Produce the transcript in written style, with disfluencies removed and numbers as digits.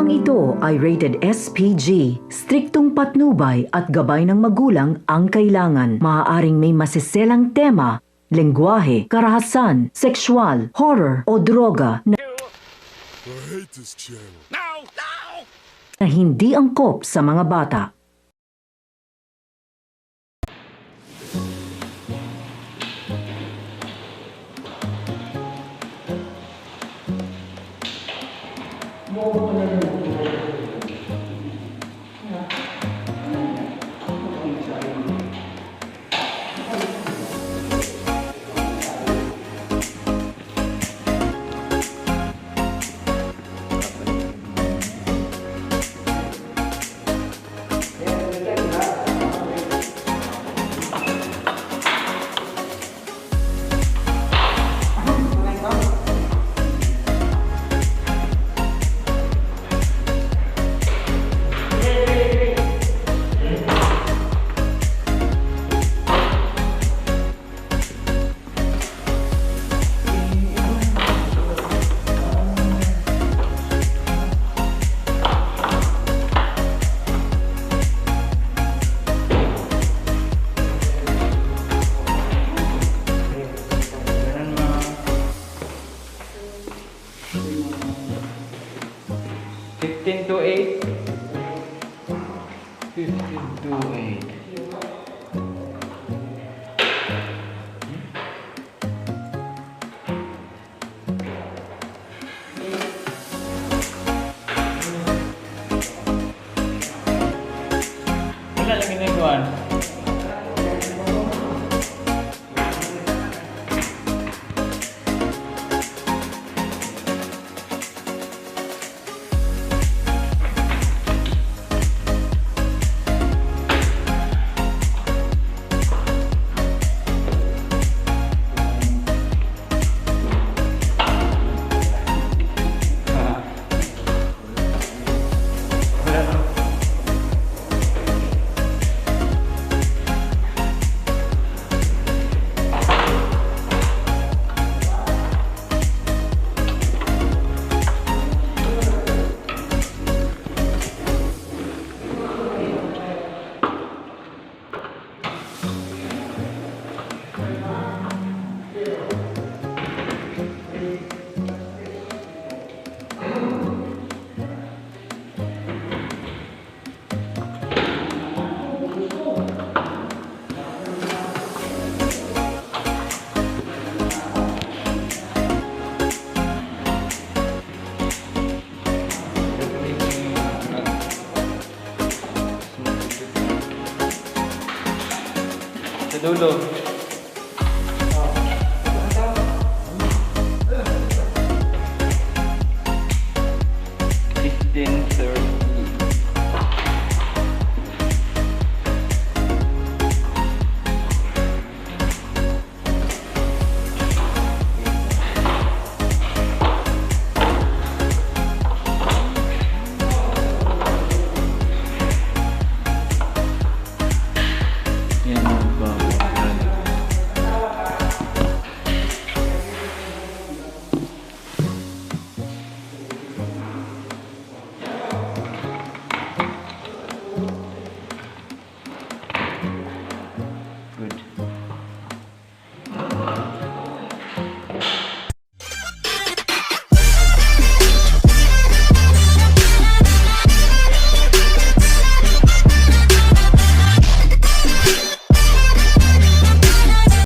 Programang ito ay rated SPG. Striktong patnubay at gabay ng magulang ang kailangan. Maaaring may masiselang tema, lengguwahe, karahasan, sexual, horror o droga I hate this channel. No! No! na hindi angkop sa mga bata. To 8. 15 to 8. Wala lagi na ikuan. Dulo.